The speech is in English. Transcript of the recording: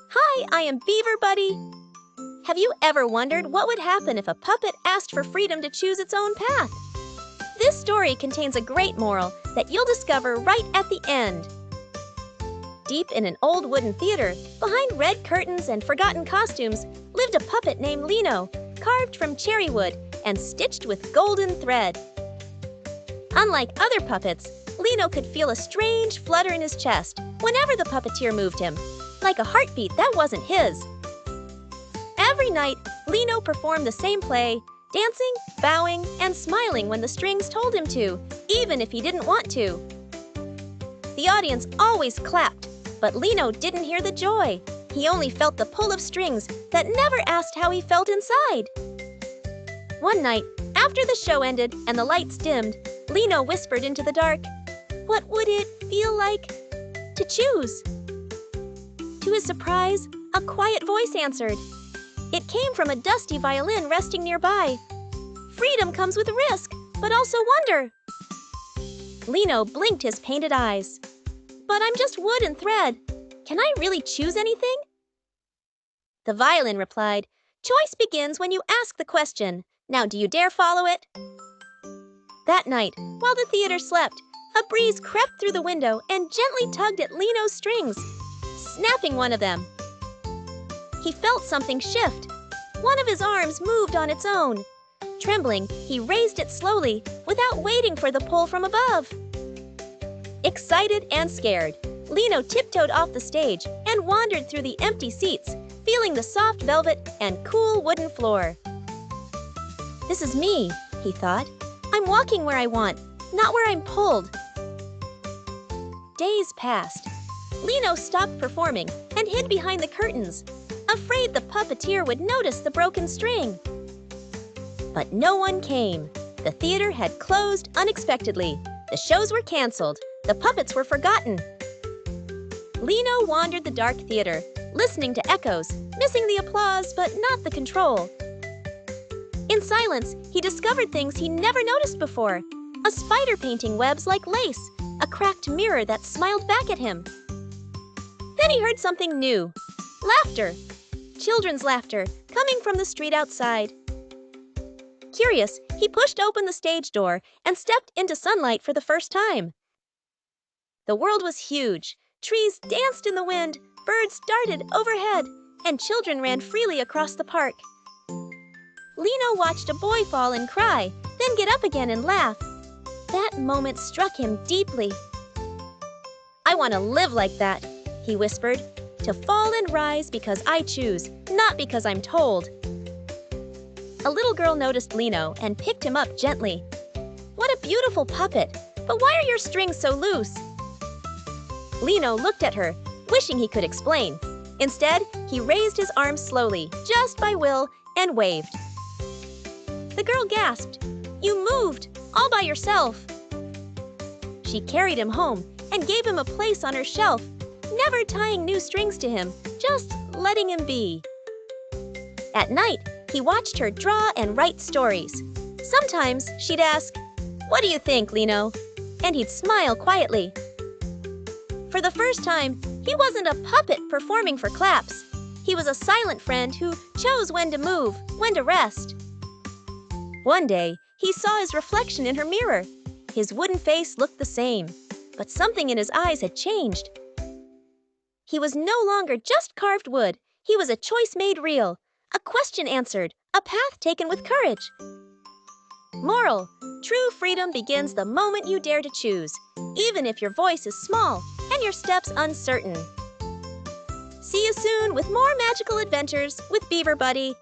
Hi, I am Beaver Buddy. Have you ever wondered what would happen if a puppet asked for freedom to choose its own path? This story contains a great moral that you'll discover right at the end. Deep in an old wooden theater, behind red curtains and forgotten costumes, lived a puppet named Lino, carved from cherry wood and stitched with golden thread. Unlike other puppets, Lino could feel a strange flutter in his chest whenever the puppeteer moved him, like a heartbeat that wasn't his. Every night, Lino performed the same play, dancing, bowing, and smiling when the strings told him to, even if he didn't want to. The audience always clapped, but Lino didn't hear the joy. He only felt the pull of strings that never asked how he felt inside. One night, after the show ended and the lights dimmed, Lino whispered into the dark, "What would it feel like to choose?" To his surprise, a quiet voice answered. It came from a dusty violin resting nearby. "Freedom comes with risk, but also wonder." Lino blinked his painted eyes. "But I'm just wood and thread. Can I really choose anything?" The violin replied, "Choice begins when you ask the question. Now do you dare follow it?" That night, while the theater slept, a breeze crept through the window and gently tugged at Lino's strings, snapping one of them. He felt something shift. One of his arms moved on its own. Trembling, he raised it slowly, without waiting for the pull from above. Excited and scared, Lino tiptoed off the stage and wandered through the empty seats, feeling the soft velvet and cool wooden floor. "This is me," he thought. "I'm walking where I want, not where I'm pulled." Days passed. Lino stopped performing and hid behind the curtains, afraid the puppeteer would notice the broken string. But no one came. The theater had closed unexpectedly. The shows were canceled. The puppets were forgotten. Lino wandered the dark theater, listening to echoes, missing the applause but not the control. In silence, he discovered things he never noticed before. A spider painting webs like lace, a cracked mirror that smiled back at him. Then he heard something new. Laughter. Children's laughter, coming from the street outside. Curious, he pushed open the stage door and stepped into sunlight for the first time. The world was huge. Trees danced in the wind, birds darted overhead, and children ran freely across the park. Lino watched a boy fall and cry, then get up again and laugh. That moment struck him deeply. "I want to live like that," he whispered. "To fall and rise because I choose, not because I'm told." A little girl noticed Lino and picked him up gently. "What a beautiful puppet, but why are your strings so loose?" Lino looked at her, wishing he could explain. Instead, he raised his arms slowly, just by will, and waved. The girl gasped. "You moved, all by yourself." She carried him home and gave him a place on her shelf, never tying new strings to him, just letting him be. At night, he watched her draw and write stories. Sometimes she'd ask, "What do you think, Lino?" And he'd smile quietly. For the first time, he wasn't a puppet performing for claps. He was a silent friend who chose when to move, when to rest. One day, he saw his reflection in her mirror. His wooden face looked the same, but something in his eyes had changed. He was no longer just carved wood. He was a choice made real, a question answered, a path taken with courage. Moral: true freedom begins the moment you dare to choose, even if your voice is small and your steps uncertain. See you soon with more magical adventures with Beaver Buddy.